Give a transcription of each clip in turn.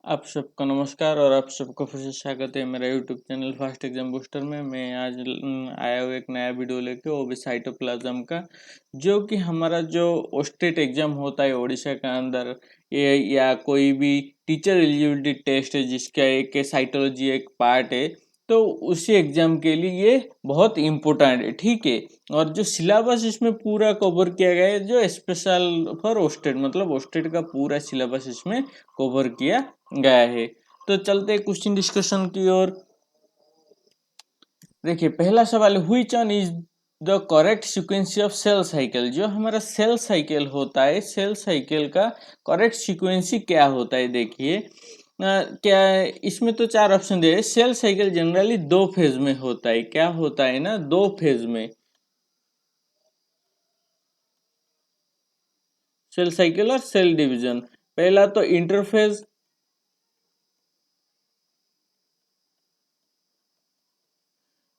आप सबको नमस्कार और आप सबको फिर से स्वागत है मेरा YouTube channel fast exam booster में। मैं आज आया हूँ एक नया वीडियो लेके, वो भी साइटोप्लाज्म का, जो कि हमारा जो स्टेट एग्जाम होता है उड़ीसा के अंदर या कोई भी टीचर एलिजिबिलिटी टेस्ट है जिसका एक साइटोलॉजी एक पार्ट है, तो उसी एग्जाम के लिए ये बहुत इम्पोर्टेंट है। ठीक है, और जो सिलेबस इसमें पूरा कवर किया गया है, जो स्पेशल फॉर ओस्टेट, मतलब ओस्टेट का पूरा सिलेबस इसमें कवर किया गया है। तो चलते हैं क्वेश्चन डिस्कशन की ओर। देखिए पहला सवाल, which one is the correct sequence of cell cycle. जो हमारा सेल साइकिल होता है, सेल साइकिल का करेक्ट सीक्वेंसी क्या होता है। देखिए क्या इसमें तो चार ऑप्शन दे। सेल साइकिल जनरली दो फेज में होता है। क्या होता है ना, दो फेज में सेल साइकिल और सेल डिवीजन। पहला तो इंटरफेज,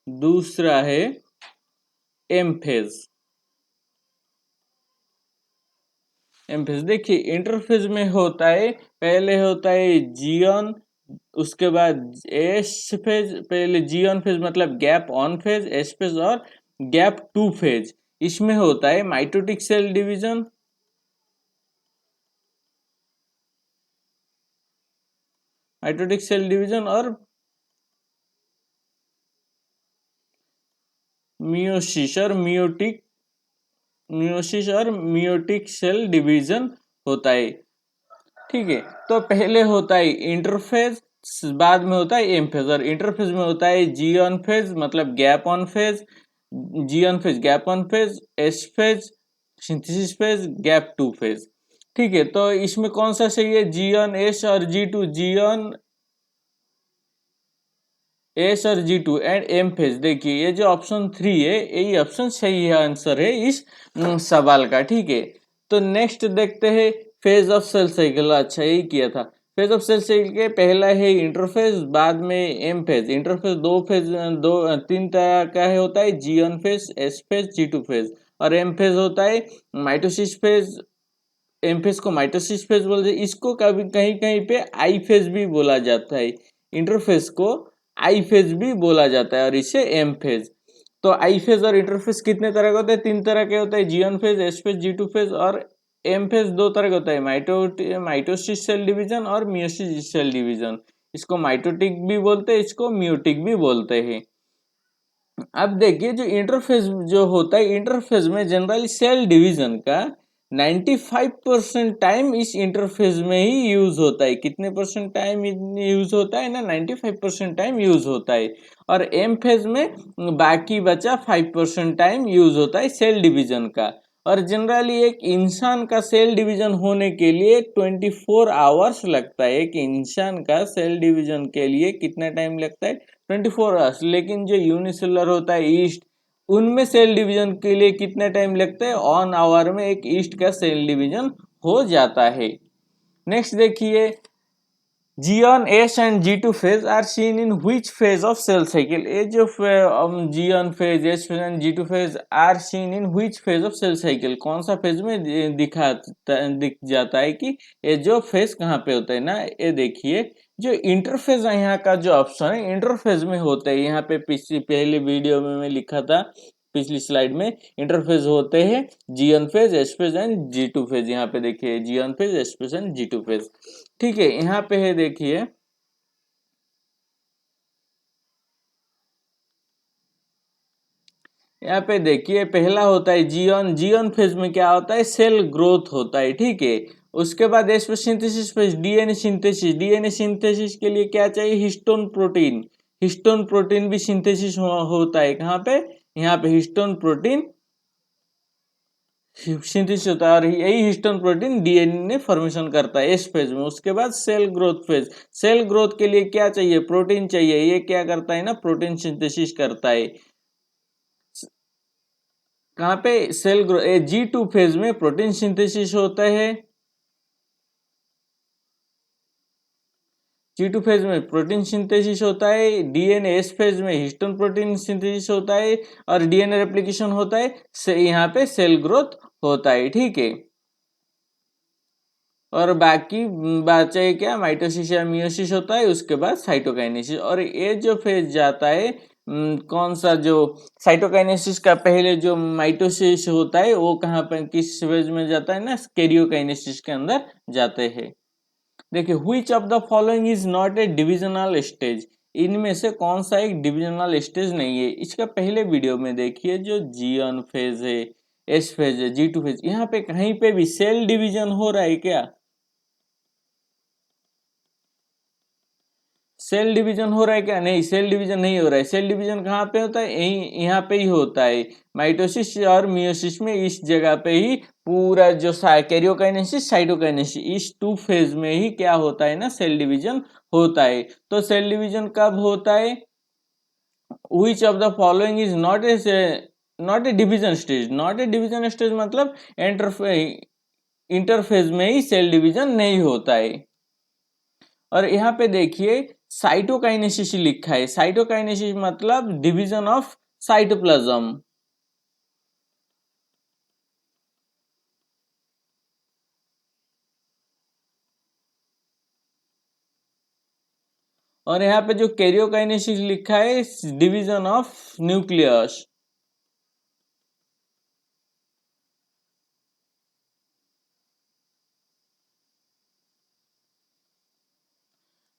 दूसरा है एम फेज। एमफेज देखिए इंटरफेज में होता है, पहले होता है जीऑन, उसके बाद एस फेज। पहले जीऑन फेज मतलब gap one phase, S phase और गैप टू फेज। इसमें होता है mitotic cell division, mitotic cell division और मियोसिस और मियोटिक सेल डिवीजन होता है। ठीक है, तो पहले होता है इंटरफेज, बाद में होता है एम फेज। और इंटरफेज में होता है जी ऑन फेज मतलब gap one phase, G one phase gap one phase, S phase synthesis phase, gap two phase. ठीक है, तो इसमें कौन सा सही है, जी ऑन एस और जी टू, जी ऑन एस और जी टू एंड एम फेज। देखिए ये जो ऑप्शन 3 है, यही ऑप्शन सही है, आंसर है इस सवाल का। ठीक है, तो नेक्स्ट देखते हैं फेज ऑफ सेल साइकिल। अच्छा यही किया था। फेज ऑफ सेल साइकिल के पहला है इंटरफेज, बाद में एम फेज। इंटरफेज दो फेज, दो तीन तरह का है, होता है G one phase, S phase, G two phase. और एम फेज होता है माइटोसिस फेज। एम फेज को माइटोसिस फेज बोलते हैं। इसको कभी कहीं कहीं पे आई फेज भी बोला जाता है। इंटरफेज को आई फेज भी बोला जाता है और इसे एम फेज। तो आई फेज और इंटरफेज कितने तरह के होते हैं, तीन तरह के होते हैं, GN phase, S phase, G two phase. और एम फेज दो तरह का होता है, माइटोसिस सेल डिवीजन और मियोसिस सेल डिवीजन। इसको माइटोटिक भी बोलते हैं, इसको मियोटिक भी बोलते हैं। अब देखिए जो इंटरफेज जो होता है, इंटरफेज में जनरली सेल डिवीजन का 95% टाइम इस इंटरफेज में ही यूज होता है। कितने परसेंट टाइम यूज होता है ना, 95% टाइम यूज होता है। और एम फेज में बाकी बचा 5% टाइम यूज होता है सेल डिवीजन का। और जनरली एक इंसान का सेल डिवीजन होने के लिए 24 आवर्स लगता है। एक इंसान का सेल डिवीजन के लिए कितना टाइम लगता है, 24 आवर्स। लेकिन जो यूनिसेलुलर होता है ईस्ट, उनमें सेल डिवीजन के लिए कितना टाइम लगता है, 1 आवर में एक ईस्ट का सेल डिवीजन हो जाता है। नेक्स्ट देखिए, G1 S and G2 phase are seen in which phase of cell cycle? ये जो G1 phase, S phase and G2 phase are seen in which phase of cell cycle? कौन सा phase में दिख जाता है कि ये जो फेज कहाँ पे होता है ना। ये देखिए जो इंटरफेज है, यहाँ का जो ऑप्शन है इंटरफेज में होता है। यहाँ पे पिछली पहले वीडियो में मैं लिखा था, पिछली स्लाइड में, इंटरफेज होते हैं G1 phase, S phase and G2 phase. यहाँ पे देखिए G1 phase, S phase and G2 phase. ठीक है, यहाँ पे है देखिए यहाँ पे देखिए पहला होता है जीऑन। जीऑन फेज में क्या होता है, सेल ग्रोथ होता है। ठीक है, उसके बाद synthesis phase, DNA synthesis. DNA synthesis के लिए क्या चाहिए, हिस्टोन प्रोटीन। हिस्टोन प्रोटीन भी सिंथेसिस होता है। कहाँ पे, यहाँ पे हिस्टोन प्रोटीन सिंथेसिस होता है और यही हिस्टोन प्रोटीन डीएनए फॉर्मेशन करता है इस फेज में। उसके बाद cell growth phase. Cell growth के लिए क्या चाहिए, प्रोटीन चाहिए। ये क्या करता है ना, प्रोटीन सिंथेसिस करता है। कहाँ पे, सेल ग्रोथ। G2 फेज में प्रोटीन सिंथेसिस होता है। G2 फेज में प्रोटीन सिंथेसिस होता है। डीएनए एस फेज में हिस्टोन प्रोटीन सिंथेसिस होता है और डीएनए रेप्लिकेशन होता है। यहाँ पे सेल ग्रोथ होता है। ठीक है, और बाकी बचे क्या, माइटोसिस या मियोसिस होता है, उसके बाद साइटोकाइनेसिस। और ये जो फेज जाता है कौन सा, जो साइटोकाइनेसिस का पहले जो माइटोसिस होता है वो कहाँ पर किस फेज में जाता है ना, कैरियोकाइनेसिस के अंदर जाते हैं। देखिए, which of the following is not a divisional stage, इनमें से कौन सा एक डिविजनल स्टेज नहीं है। इसका पहले वीडियो में देखिए, जो G1 फेज है, S फेज है, G2 फेज, यहाँ पे कहीं पे भी सेल डिवीजन हो रहा है क्या? सेल डिवीजन हो रहा है क्या? नहीं, सेल डिवीजन नहीं हो रहा है। सेल डिवीजन कहाँ पे होता है? यही यहाँ पे ही होता है, माइटोसिस और मियोसिस में, इस जगह पे ही पूरा जो कैरियोकाइनेसिस साइटोकाइनेसिस, इस टू फेज में ही क्या होता है ना, सेल डिवीजन होता है। तो सेल डिवीजन कब होता है? Which of the following is not a division stage? Not A division stage मतलब इंटरफेज में ही सेल डिवीजन नहीं होता है। और यहाँ पे देखिए साइटोकाइनेसिस लिखा है, साइटोकाइनेसिस मतलब डिवीजन ऑफ साइटोप्लाज्म। और यहाँ पे जो कैरियोकाइनेसिस लिखा है, डिवीजन ऑफ न्यूक्लियस।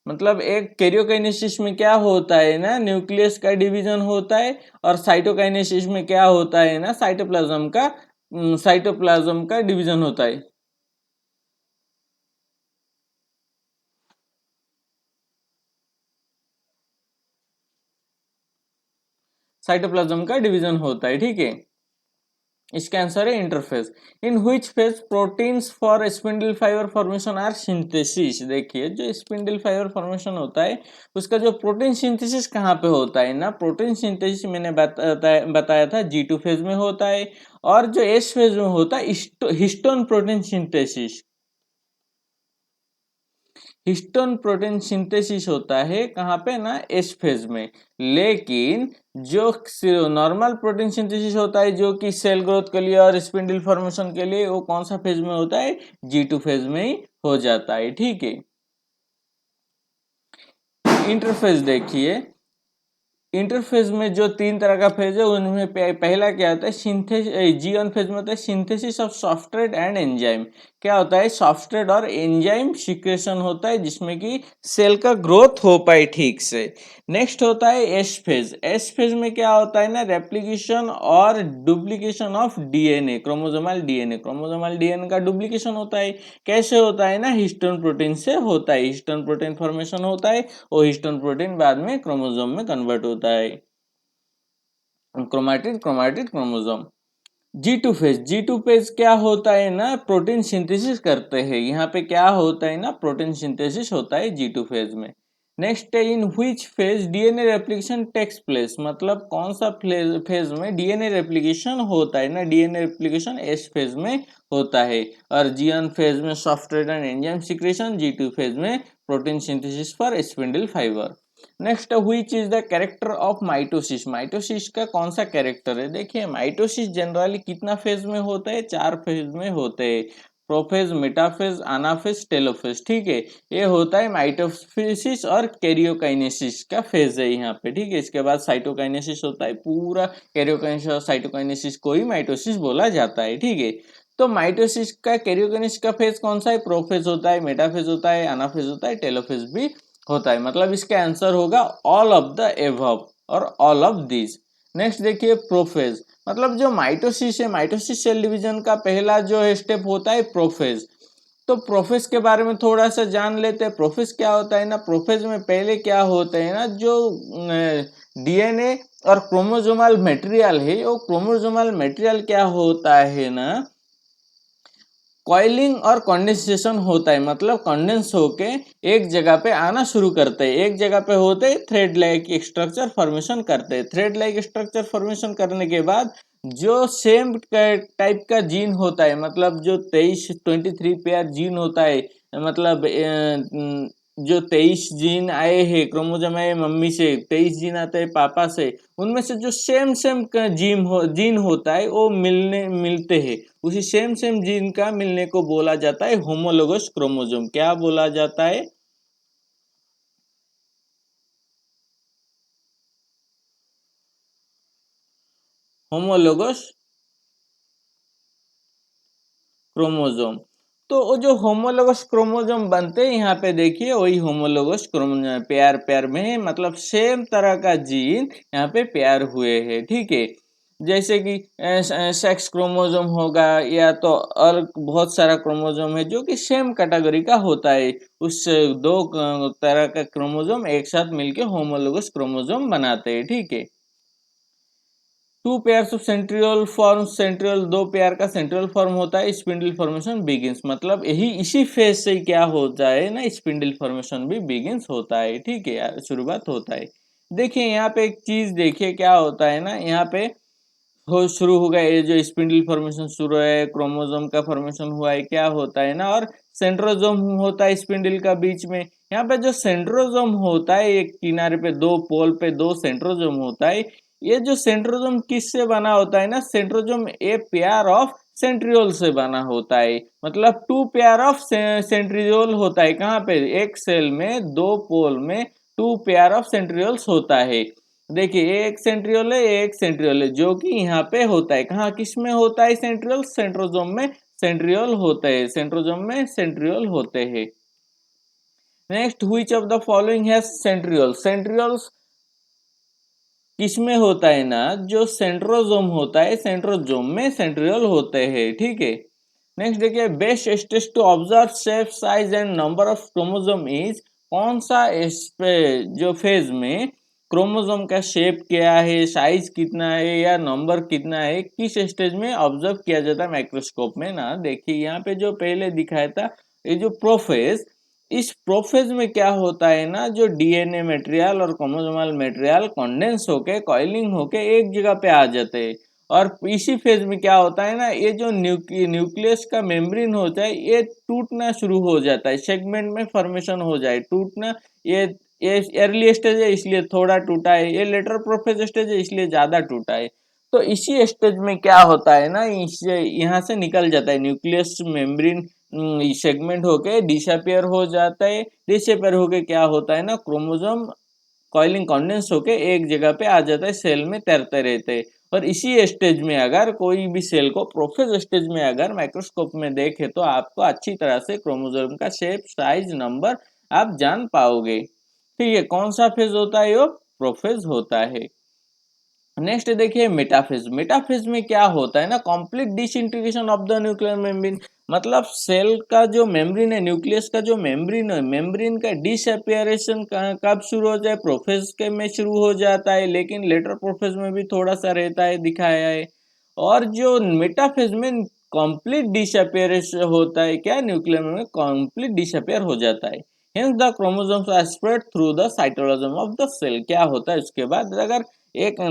मतलब एक कैरियोकाइनेसिस में क्या होता है ना, न्यूक्लियस का डिवीजन होता है, और साइटोकाइनेसिस में क्या होता है ना, साइटोप्लाज्म का डिवीजन होता है। साइटोप्लाज्म का डिवीजन होता है, ठीक है। इसका आंसर है interphase. In which phase proteins for spindle fibre formation are synthesis. देखिए, जो स्पिंडल फाइबर फॉर्मेशन होता है उसका जो प्रोटीन सिंथेसिस कहाँ पे होता है ना, प्रोटीन सिंथेसिस मैंने बताया था G2 फेज में होता है। और जो S फेज में होता है histone protein synthesis, histone protein synthesis होता है कहाँ पे ना, एस फेज में। लेकिन जो नॉर्मल प्रोटीन सिंथेसिस होता है जो कि सेल ग्रोथ के लिए और स्पिंडल फॉर्मेशन के लिए, वो कौन सा फेज में होता है? G2 फेज में ही हो जाता है, ठीक है। इंटरफेज देखिए, इंटरफेज में जो तीन तरह का फेज है उनमें पहला क्या होता है, G1 फेज में होता है synthesis of substrate and enzyme. क्या होता है? सब्सट्रेट और एंजाइम सिक्रेशन होता है जिसमें कि सेल का ग्रोथ हो पाए ठीक से। नेक्स्ट होता है एस फेज। एस फेज में क्या होता है ना, रेप्लिकेशन और duplication of DNA, chromosomal DNA का डुप्लीकेशन होता है। कैसे होता है ना, हिस्टोन प्रोटीन से होता है, हिस्टोन प्रोटीन फॉर्मेशन होता है, और हिस्टोन प्रोटीन बाद में क्रोमोसोम में कन्वर्ट होता है, क्रोमैटिड क्रोमोसोम। G2 फेज क्या होता है ना, प्रोटीन सिंथेसिस करते हैं। यहाँ पे क्या होता है ना, प्रोटीन सिंथेसिस होता है G2 फेज में। नेक्स्ट है in which phase DNA replication takes place, मतलब कौन सा फेज में डीएनए रेप्लिकेशन होता है ना, डीएनए रेप्लिकेशन एस फेज में होता है। और G1 फेज में substrate and enzyme secretion, G2 phase में protein synthesis for spindle fibre. Next, which is the character of mitosis, mitosis का कौन सा कैरेक्टर है? देखिए, माइटोसिस जनरली कितना फेज में होता है? 4 फेज में होते हैं, प्रोफेज, मेटाफेज, एनाफेज, टेलोफेज, ठीक है। ये होता है माइटोसिस और कैरियोकाइनेसिस का फेज है यहाँ पे, ठीक है। इसके बाद साइटोकाइनेसिस होता है, पूरा कैरियोकाइनेसिस और साइटोकाइनेसिस को ही माइटोसिस बोला जाता है, ठीक है। तो माइटोसिस का, कैरियोकाइनेसिस का फेज कौन सा है? प्रोफेज होता है, मेटाफेज होता है, एनाफेज होता है, टेलोफेज भी होता है। मतलब इसका आंसर होगा ऑल ऑफ द एबव और ऑल ऑफ दिस। नेक्स्ट देखिए, प्रोफेज, मतलब जो माइटोसिस है, माइटोसिस सेल डिवीजन का पहला जो स्टेप होता है प्रोफेज। तो प्रोफेज के बारे में थोड़ा सा जान लेते हैं। प्रोफेज क्या होता है ना, प्रोफेज में पहले क्या होता है ना, जो डीएनए और क्रोमोसोमल मटेरियल है, वो क्रोमोसोमल मटेरियल क्या होता है ना, कॉइलिंग और कंडेंसेशन होता है, मतलब कंडेंस होके एक जगह पे आना शुरू करते हैं, एक जगह पे होते थ्रेड लाइक स्ट्रक्चर फॉर्मेशन करते हैं। थ्रेड लाइक स्ट्रक्चर फॉर्मेशन करने के बाद जो सेम टाइप का जीन होता है, मतलब जो 23 पेयर जीन होता है, मतलब जो 23 जीन आए हैं क्रोमोसोम आए मम्मी से, 23 जीन आते हैं पापा से, उनमें से जो सेम सेम जीन होता है वो मिलते हैं, उसी सेम सेम जीन का मिलने को बोला जाता है होमोलोगस क्रोमोसोम। क्या बोला जाता है? Homologous chromosome. तो वो जो होमोलोगस क्रोमोसोम बनते हैं यहाँ पे देखिए वही होमोलोगस क्रोमोसोम पेयर पेयर में है, मतलब सेम तरह का जीन यहाँ पे पेयर हुए हैं, ठीक है। जैसे कि सेक्स क्रोमोसोम होगा या तो और बहुत सारा क्रोमोसोम है जो कि सेम कैटेगरी का होता है, उस दो तरह का क्रोमोसोम एक साथ मिलके होमोलोगस क्रोमोसोम बनाते हैं, ठीक है। Two pairs of centriole form, centriole दो पेयर का सेंट्रियोल फॉर्म होता है, स्पिंडल फॉर्मेशन बिगिंस, मतलब यही इसी फेज से क्या होता है ना, स्पिंडल फॉर्मेशन भी बिगिंस होता है, ठीक है, शुरुआत होता है। देखिए यहाँ पे एक चीज देखिए क्या होता है ना, यहाँ पे हो शुरू होगा ये जो स्पिंडल फॉर्मेशन शुरू है, क्रोमोसोम का फॉर्मेशन हुआ है, क्या होता है ना, और सेंट्रोजोम होता है स्पिंडल का बीच में। यहाँ पे जो सेंट्रोजोम होता है एक किनारे पे दो पोल पे दो सेंट्रोजोम होता है, ये जो सेंट्रोजोम किससे बना होता है ना, centrosome a pair of centriole से बना होता है, मतलब टू पेयर ऑफ सेंट्रियोल होता है, कहाँ पे, एक सेल में दो पोल में टू पेयर ऑफ सेंट्रियोल्स होता है। देखिए एक सेंट्रियोल है एक सेंट्रियोल है जो कि यहाँ पे होता है, कहाँ किस में होता है सेंट्रियोल, सेंट्रोजोम में सेंट्रियोल होते हैं, सेंट्रोजोम में सेंट्रियोल होते हैं। Next, which of the following has centriole, centrioles किसमें होता है ना, जो सेंट्रोजोम होता है सेंट्रोजोम में सेंट्रियोल होते हैं, ठीक है। नेक्स्ट देखिए, best stage to observe shape size and number of chromosome is, कौन सा इस पे जो फेज में क्रोमोसोम का शेप क्या है, साइज कितना है या नंबर कितना है, किस स्टेज में ऑब्जर्व किया जाता है माइक्रोस्कोप में ना। देखिए यहाँ पे जो पहले दिखाया था ये जो प्रोफेज, इस प्रोफेज में क्या होता है ना, जो डीएनए मटेरियल और क्रोमोसोमल मटेरियल कंडेंस होके कॉइलिंग होके एक जगह पे आ जाते हैं, और इसी फेज में क्या होता है ना, ये जो न्यूक्लियस का मेम्ब्रेन होता है ये टूटना शुरू हो जाता है, सेगमेंट में फॉर्मेशन हो जाए, टूटना, ये अर्ली स्टेज है इसलिए थोड़ा टूटा है, ये लेटर प्रोफेज स्टेज है इसलिए ज्यादा टूटा है। तो इसी स्टेज में क्या होता है ना, इससे यहाँ से निकल जाता है न्यूक्लियस मेम्ब्रेन, सेगमेंट होके डिसअपियर हो जाता है, डिसअपियर होके क्या होता है ना, क्रोमोसोम कॉइलिंग कंडेंस होके एक जगह पे आ जाता है, सेल में तैरते रहते हैं। और इसी स्टेज में अगर कोई भी सेल को प्रोफेज स्टेज में अगर माइक्रोस्कोप में देखे तो आपको अच्छी तरह से क्रोमोसोम का शेप साइज नंबर आप जान पाओगे, ठीक है। कौन सा फेज होता है, वो प्रोफेज होता है। नेक्स्ट देखिए मेटाफेज, मेटाफेज में क्या होता है ना, complete disintegration of the nuclear membrane, मतलब सेल का जो मेम्ब्रेन है, न्यूक्लियस का जो मेम्ब्रेन है, मेम्ब्रेन का डिसअपियरेशन कब शुरू हो जाए, प्रोफेज के में शुरू हो जाता है, लेकिन लेटर प्रोफेज में भी थोड़ा सा रहता है, दिखाया है। और जो मेटाफेज में कंप्लीट डिसअपियरेशन होता है, क्या न्यूक्लियर में कंप्लीट डिसअपियर हो जाता है। Hence the chromosomes are spread through the cytoplasm of the cell. क्या होता है उसके बाद, अगर एक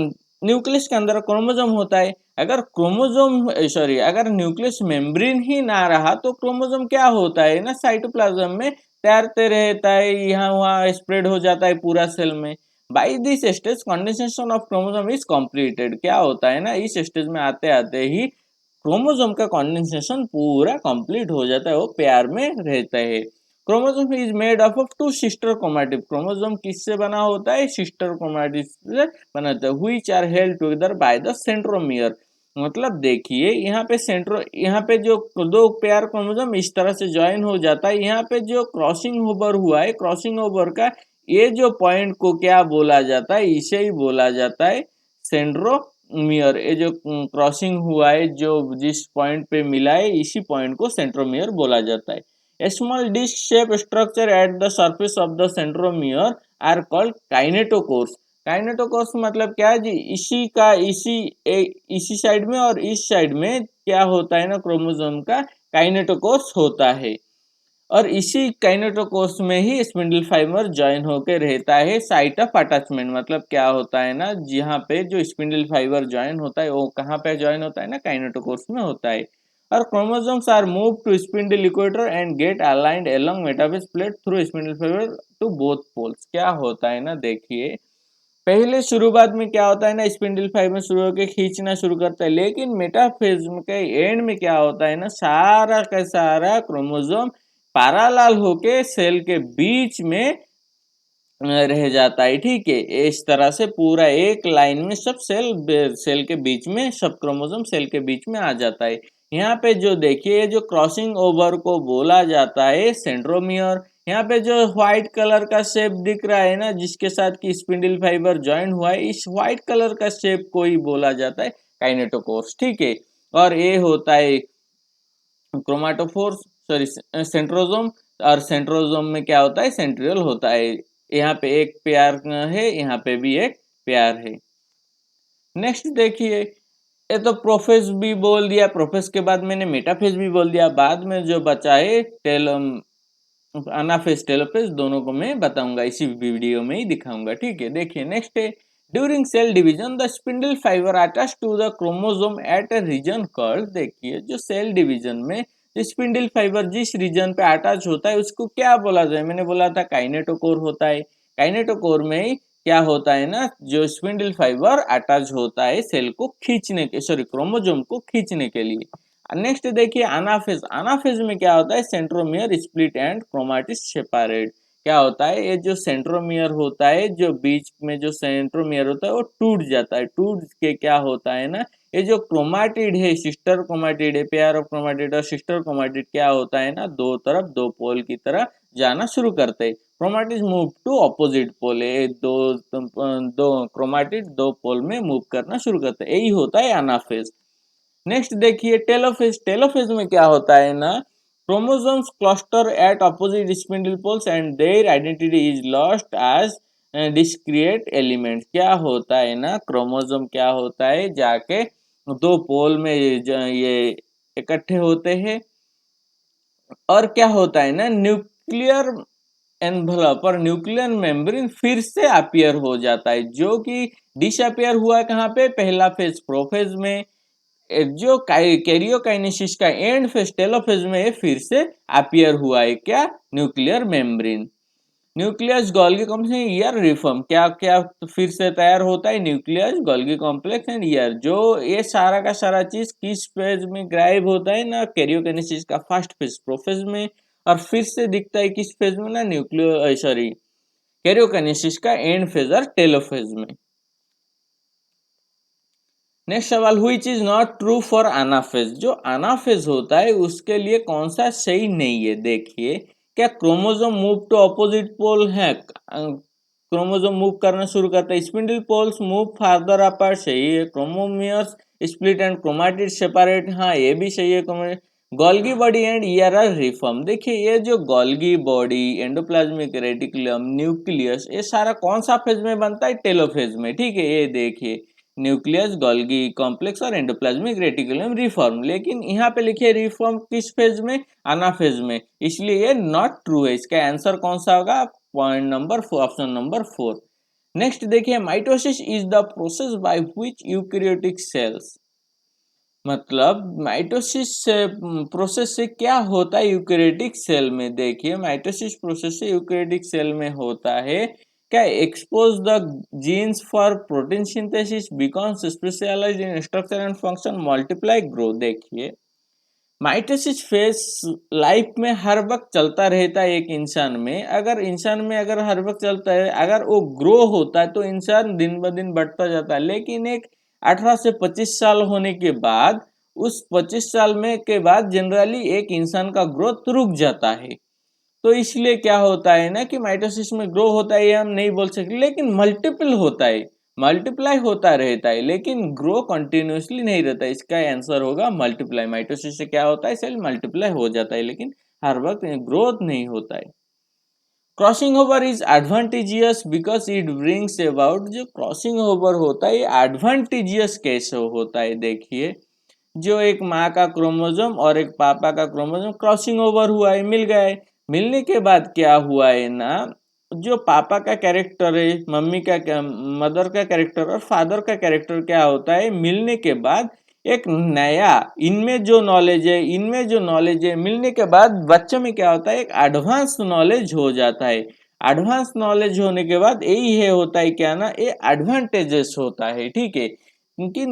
न्यूक्लियस के अंदर क्रोमोसोम होता है, अगर क्रोमोसोम सॉरी अगर न्यूक्लियस मेम्ब्रेन ही ना रहा तो क्रोमोसोम क्या होता है ना, साइटोप्लाज्म में तैरते रहता है, यहाँ वहाँ स्प्रेड हो जाता है पूरा सेल में। By this stage condensation of chromosome is completed, क्या होता है ना, इस स्टेज में आते आते ही क्रोमोसोम का कंडेंसेशन पूरा कंप्लीट हो जाता है, वो पेयर में रहता है। Chromosome is made up of two sister chromatid, chromosome किससे बना होता है, सिस्टर क्रोमैटिड से बना होता है, which are held together by the centromere. मतलब देखिए यहाँ पे यहाँ पे जो दो पेयर क्रोमोसोम इस तरह से ज्वाइन हो जाता है, यहाँ पे जो क्रॉसिंग ओवर हुआ है, क्रॉसिंग ओवर का ये जो पॉइंट को क्या बोला जाता है, इसे ही बोला जाता है सेंट्रोमियर। ये जो क्रॉसिंग हुआ है, जो जिस पॉइंट पे मिला है, इसी पॉइंट को सेंट्रोमियर बोला जाता है। A small disc-shaped structure at the surface of the centromere are called kinetochores. Kinetochores मतलब क्या है जी, इसी साइड में और इस साइड में क्या होता है ना, क्रोमोसोम का काइनेटोकोर्स होता है, और इसी काइनेटोकोर्स में ही स्पिंडल फाइबर ज्वाइन होकर रहता है। साइट ऑफ अटैचमेंट मतलब क्या होता है ना, जहाँ पे जो स्पिंडल फाइबर ज्वाइन होता है वो कहाँ पे ज्वाइन होता है ना, काइनेटोकोर्स में होता है। और chromosomes are move to spindle equator and get aligned along metaphase plate through spindle fibre to both poles. क्या होता है ना, देखिए पहले शुरुआत में क्या होता है ना, स्पिंडल फाइबर शुरू होकर खींचना शुरू करता है, लेकिन मेटाफेज के एंड में क्या होता है ना, सारा का सारा क्रोमोसोम पैरेलल होके सेल के बीच में रह जाता है। ठीक है, इस तरह से पूरा एक लाइन में सब सेल के बीच में सब क्रोमोसोम सेल के बीच में आ जाता है। यहाँ पे जो देखिए जो क्रॉसिंग ओवर को बोला जाता है सेंट्रोमियर। यहाँ पे जो व्हाइट कलर का शेप दिख रहा है ना, जिसके साथ की स्पिंडल फाइबर ज्वाइन हुआ है, इस व्हाइट कलर का शेप को ही बोला जाता है काइनेटोकोर्स। ठीक है, और ये होता है क्रोमाटोफोर्स, सॉरी सेंट्रोजोम। और सेंट्रोजोम में क्या होता है, सेंट्रियल होता है। यहाँ पे एक पेयर है, यहाँ पे भी एक पेयर है। नेक्स्ट देखिए, ये तो प्रोफेज भी बोल दिया, प्रोफेज के बाद मैंने मेटाफेज भी बोल दिया, बाद में जो बचा है अनाफेज टेलोफेज, दोनों को मैं बताऊंगा, इसी वीडियो में ही दिखाऊंगा। ठीक है, देखिए नेक्स्ट है during cell division the spindle fibre attach to the chromosome at a region called. देखिए जो सेल डिवीजन में स्पिंडल फाइबर जिस रीजन पे अटैच होता है उसको क्या बोला जाए, मैंने बोला था काइनेटोकोर होता है। काइनेटोकोर में ही क्या होता है ना, जो स्पिंडल फाइबर अटैच होता है सेल को खींचने के, सॉरी क्रोमोसोम को खींचने के लिए। नेक्स्ट देखिए अनाफेज। अनाफेज में क्या होता है, सेंट्रोमियर स्प्लिट एंड क्रोमाटिस सेपरेट। क्या होता है, ये जो सेंट्रोमियर होता है, जो बीच में जो सेंट्रोमियर होता है वो टूट जाता है। टूट के क्या होता है ना, ये जो क्रोमाटिड है, सिस्टर क्रोमाटिड है, पेयर ऑफ क्रोमाटिड और सिस्टर क्रोमाटिड क्या होता है ना, दो तरफ दो पोल की तरह जाना शुरू करते हैं। Chromatid move to opposite pole, ये दो क्रोमाटिड दो पोल में मूव करना शुरू करते हैं, यही होता है अनाफेज। नेक्स्ट देखिए टेलोफेज। टेलोफेज में क्या होता है ना, chromosomes cluster at opposite spindle poles and their identity is lost as discrete elements. क्या होता है ना, क्रोमोसोम क्या होता है, जाके दो पोल में ये इकट्ठे होते हैं, और क्या होता है ना, न्यूक्लियर एनवलप और न्यूक्लियर मेम्ब्रेन फिर से अपीयर हो जाता है, जो कि डिसअपियर हुआ कहाँ पे, पहला फेज प्रोफेज में। जो कैरियोकाइनेसिस का एंड फेज टेलोफेज में फिर से अपीयर हुआ है, क्या, nuclear membrane. Nucleus Golgi complex year reform, क्या क्या फिर से तैयार होता है, nucleus Golgi complex and year. जो ये सारा का सारा चीज किस फेज में गायब होता है ना, कैरियोकाइनेसिस का फर्स्ट फेज प्रोफेज में, और फिर से दिखता है किस फेज में ना, न्यूक्लियो सॉरी कैरियोकाइनेसिस का एंड फेज और टेलोफेज में। नेक्स्ट सवाल, which is not true for anaphase. जो अनाफेज होता है उसके लिए कौन सा सही नहीं है, देखिए क्या chromosome move to opposite pole है, क्रोमोसोम मूव करना शुरू करता है, spindle poles move farther apart, सही है। Chromomeres split and chromatid separate, हाँ ये भी सही है। Golgi body and ER are reform. देखिए ये जो Golgi body, endoplasmic reticulum, nucleus, ये सारा कौन सा फेज में बनता है, टेलोफेज में। ठीक है, ये देखिए न्यूक्लियस, गोल्गी कॉम्प्लेक्स और एंडोप्लाज्मिक रेटिकुलम रिफॉर्म, लेकिन यहाँ पे लिखिए रिफॉर्म किस फेज में, अनाफेज में, इसलिए ये नॉट ट्रू है। इसका आंसर कौन सा होगा, point number 4, option number 4। Next देखिए mitosis is the process by which eukaryotic cells, मतलब माइटोसिस प्रोसेस से क्या होता है यूकैरियोटिक सेल में। देखिए माइटोसिस प्रोसेस से यूकैरियोटिक सेल में होता है क्या, expose the genes for protein synthesis, becomes specialised in structure and function, multiply, grow. देखिए माइटोसिस फेज लाइफ में हर वक्त चलता रहता है एक इंसान में, अगर इंसान में अगर हर वक्त चलता है, अगर वो ग्रो होता है तो इंसान दिन ब दिन बढ़ता जाता है, लेकिन एक 18 से 25 साल होने के बाद, उस 25 साल में के बाद जनरली एक इंसान का ग्रोथ रुक जाता है। तो इसलिए क्या होता है ना कि माइटोसिस में ग्रो होता है ये हम नहीं बोल सकते, लेकिन मल्टीपल होता है, मल्टीप्लाई होता रहता है, लेकिन ग्रो कंटिन्यूसली नहीं रहता है। इसका आंसर होगा मल्टीप्लाई। माइटोसिस से क्या होता है, सेल मल्टीप्लाई हो जाता है, लेकिन हर वक्त ग्रोथ नहीं होता है। Crossing over is advantageous because it brings about, जो क्रॉसिंग ओवर होता है ये एडवांटेजियस कैसे होता है, देखिए जो एक माँ का क्रोमोसोम और एक पापा का क्रोमोसोम क्रॉसिंग ओवर हुआ है, मिल गए, मिलने के बाद क्या हुआ है ना, जो पापा का कैरेक्टर है, मम्मी का, मदर का कैरेक्टर और फादर का कैरेक्टर क्या होता है, मिलने के बाद एक नया इनमें जो नॉलेज है मिलने के बाद बच्चों में क्या होता है, एक एडवांस नॉलेज हो जाता है। एडवांस नॉलेज होने के बाद यही है होता है क्या ना, ये एडवांटेजेस होता है, ठीक है। क्योंकि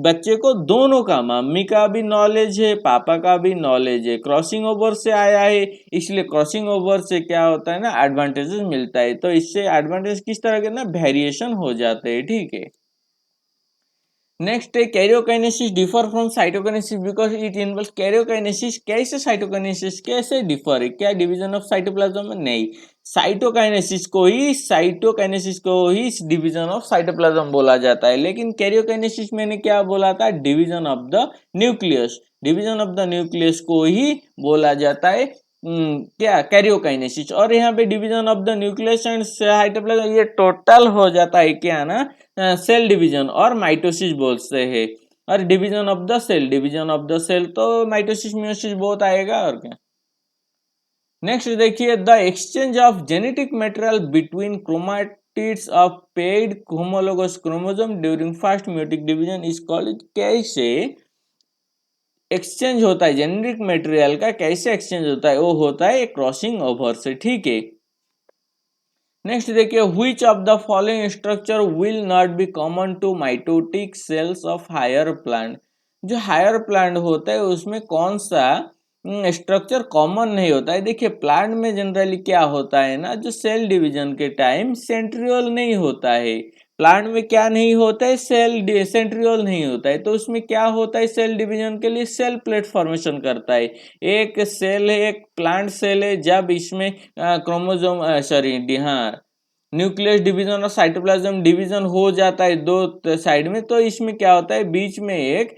बच्चे को दोनों का, मम्मी का भी नॉलेज है, पापा का भी नॉलेज है, क्रॉसिंग ओवर से आया है, इसलिए क्रॉसिंग ओवर से क्या होता है ना, एडवांटेजेस मिलता है। तो इससे एडवांटेज किस तरह के ना, वेरिएशन हो जाते हैं, ठीक है। नेक्स्ट है karyokinesis differ from cytokinesis because it involves karyokinesis. कैसे साइटोकाइनेसिस कैसे डिफर है, क्या डिवीजन ऑफ साइटोप्लाज्म में? नहीं, साइटोकाइनेसिस को ही डिवीजन ऑफ साइटोप्लाज्म बोला जाता है। लेकिन कैरियोकाइनेसिस मैंने क्या बोला था, division of the nucleus, division of the nucleus को ही बोला जाता है क्या, कैरियोकाइनेसिस। और यहाँ पे division of the nucleus and cytoplasm ये टोटल हो जाता है क्या ना, सेल डिवीजन और माइटोसिस बोलते हैं। और डिवीजन ऑफ द सेल तो माइटोसिस मियोसिस बहुत आएगा और क्या। नेक्स्ट देखिए, the exchange of genetic material between chromatids of paid homologous chromosome during first meiotic division is called. कैसे एक्सचेंज होता है जेनेटिक मटेरियल का, कैसे एक्सचेंज होता है, वो होता है क्रॉसिंग ओवर से, ठीक है। नेक्स्ट देखिए, which of the following structure will not be common to mitotic cells of higher plant. जो हायर प्लांट होता है उसमें कौन सा स्ट्रक्चर कॉमन नहीं होता है। देखिए प्लांट में जनरली क्या होता है ना, जो सेल डिवीजन के टाइम सेंट्रियोल नहीं होता है। प्लांट में क्या नहीं होता है, सेंट्रियोल नहीं होता है। तो उसमें क्या होता है, सेल डिवीजन के लिए सेल प्लेट फॉर्मेशन करता है। एक सेल है, एक प्लांट सेल है, जब इसमें क्रोमोसोम सॉरी हाँ न्यूक्लियस डिवीजन और साइटोप्लाज्म डिवीजन हो जाता है दो साइड में, तो इसमें क्या होता है, बीच में एक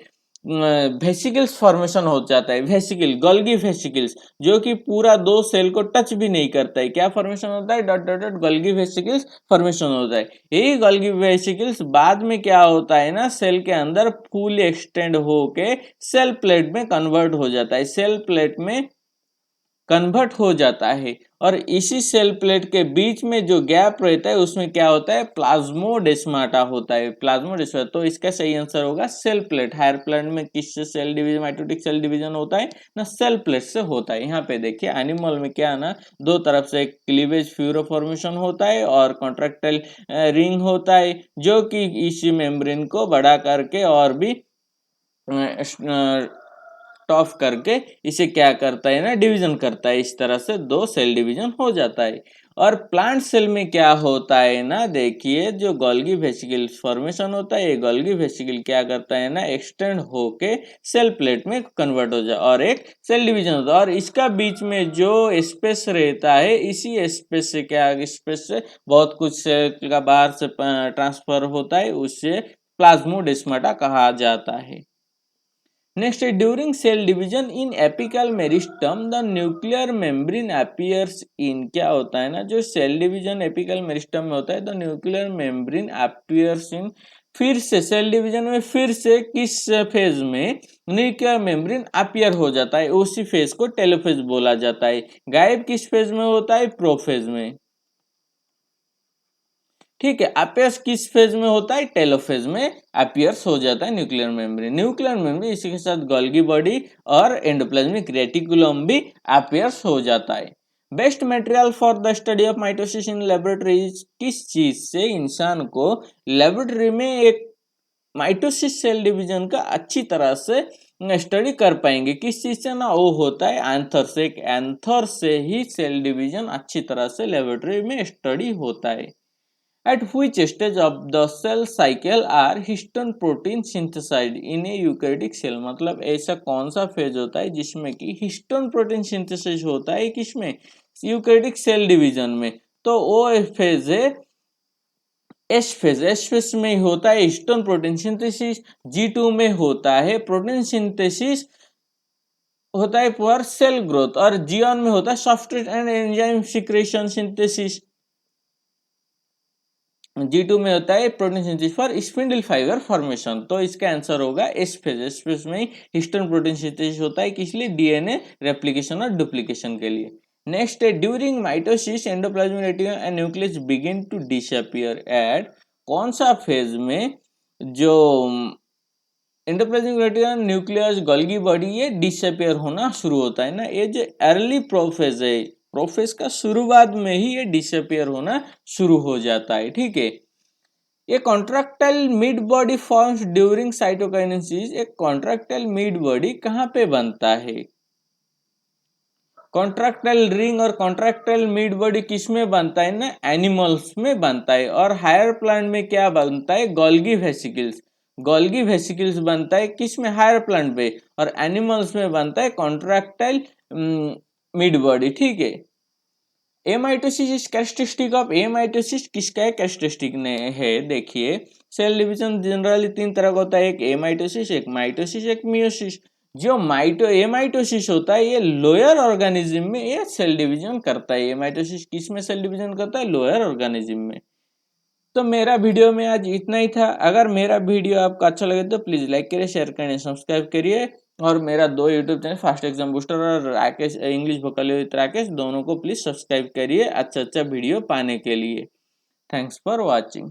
वेसिकल्स फॉर्मेशन हो जाता है, वेसिकल गोल्गी वेसिकल्स, जो कि पूरा दो सेल को टच भी नहीं करता है। क्या फॉर्मेशन होता है, dot dot dot Golgi vesicles formation होता है। यही गोल्गी वेसिकल्स बाद में क्या होता है ना, सेल के अंदर फुल एक्सटेंड होके सेल प्लेट में कन्वर्ट हो जाता है, सेल प्लेट में कन्वर्ट हो जाता है। और इसी सेल प्लेट के बीच में जो गैप रहता है उसमें क्या होता है, प्लाज्मोडेस्माटा होता है, प्लाज्मोडेस्माटा। तो इसका सही आंसर होगा सेल प्लेट। हायर प्लेट में किससे cell division, mitotic cell division होता है ना, सेल प्लेट से होता है। यहाँ पे देखिए एनिमल में क्या है ना, दो तरफ से क्लीवेज फ्यूरो फॉर्मेशन होता है और कॉन्ट्रैक्टाइल रिंग होता है, जो कि इसी मेम्ब्रेन को बड़ा करके और भी टॉफ करके इसे क्या करता है ना, डिवीजन करता है। इस तरह से दो सेल डिवीजन हो जाता है। और प्लांट सेल में क्या होता है ना, देखिए जो गोल्गी वेसिकल फॉर्मेशन होता है, ये गोल्गी वेसिकल क्या करता है ना, एक्सटेंड होके सेल प्लेट में कन्वर्ट हो जाए और एक सेल डिवीजन होता है। और इसका बीच में जो स्पेस रहता है, इसी स्पेस से क्या, स्पेस से बहुत कुछ सेल का बाहर से ट्रांसफर होता है, उससे प्लाज्मोडेस्माटा कहा जाता है। नेक्स्ट है, during cell division in apical meristem the nuclear membrane appears in. क्या होता है ना, जो सेल डिवीजन एपिकल मेरिस्टम में होता है, तो न्यूक्लियर मेम्ब्रेन अपीयर्स इन, फिर से सेल डिवीजन में फिर से किस फेज में न्यूक्लियर मेम्ब्रेन अपीयर हो जाता है, उसी फेज को टेलोफेज बोला जाता है। गायब किस फेज में होता है, प्रोफेज में, ठीक है। अपीयर्स किस फेज में होता है, टेलोफेज में अपीयर्स हो जाता है न्यूक्लियर मेम्ब्रेन। न्यूक्लियर मेम्ब्रेन इसी के साथ गोल्गी बॉडी और एंडोप्लाज्मिक रेटिकुलम भी अपीयर्स हो जाता है। Best material for the study of mitosis in laboratory, किस चीज से इंसान को लेबोरेटरी में एक माइटोसिस सेल डिवीजन का अच्छी तरह से स्टडी कर पाएंगे, किस चीज से ना, वो होता है एंथर से। एक एंथर से ही सेल डिवीजन अच्छी तरह से लेबोरेटरी में स्टडी होता है। At which stage of the cell cycle are histone protein synthesized in a eukaryotic cell? मतलब ऐसा कौन सा फेज होता है जिसमें कि हिस्टोन प्रोटीन सिंथेसिस होता है, किसमें, यूकैरियोटिक सेल डिवीजन में। तो वो फेज है एस फेज, एस फेज में होता है हिस्टोन प्रोटीन सिंथेसिस। G2 में होता है प्रोटीन सिंथेसिस होता है फॉर सेल ग्रोथ, और G1 में होता है substrate and enzyme secretion synthesis. G2 में होता है protein synthesis for spindle fibre formation. तो इसका आंसर होगा एस फेज। एस फेज में ही हिस्टोन प्रोटीन सिंथेसिस होता है, किस लिए, डीएनए रेप्लिकेशन और डुप्लीकेशन के लिए। नेक्स्ट है, during mitosis endoplasmic reticulum and nucleus begin to disappear at, कौन सा फेज में जो endoplasmic reticulum, nucleus, Golgi body ये डिसअपियर होना शुरू होता है ना। ये जो अर्ली प्रोफेज है, प्रोफेज का शुरुआत में ही ये डिसअपियर होना शुरू हो जाता है, ठीक है। ये contractile mid body forms during cytokinesis. एक कॉन्ट्रैक्टाइल मिड बॉडी कहाँ पे बनता है? कॉन्ट्रैक्टाइल रिंग और कॉन्ट्रैक्टाइल मिड बॉडी किस में बनता है ना? एनिमल्स में बनता है। और हायर प्लांट में क्या बनता है? Golgi vesicles. गोल्गी वेसिकल्स बनता है किस में? हायर प्लांट पे। और एनिमल्स में बनता है कॉन्ट्रैक्टाइल मिड बॉडी, ठीक है। Amitosis is characteristic of, amitosis किसका है? कैरेक्टरिस्टिक ने है। देखिए सेल डिवीजन जनरली 3 तरह का होता है, एक एमाइटोसिस, एक माइटोसिस, एक मियोसिस। जो एमाइटोसिस होता है ये लोअर ऑर्गेनिज्म में ये सेल डिवीजन करता है। एमाइटोसिस किस में सेल डिवीजन करता है? लोअर ऑर्गेनिज्म में। तो मेरा वीडियो में आज इतना ही था। अगर मेरा वीडियो आपको अच्छा लगे तो प्लीज लाइक करिए, शेयर करिए, सब्सक्राइब करिए। और मेरा 2 YouTube channel fast exam booster और Rakesh English vocabulary with Rakesh, दोनों को प्लीज सब्सक्राइब करिए अच्छा अच्छा वीडियो पाने के लिए। Thanks for watching.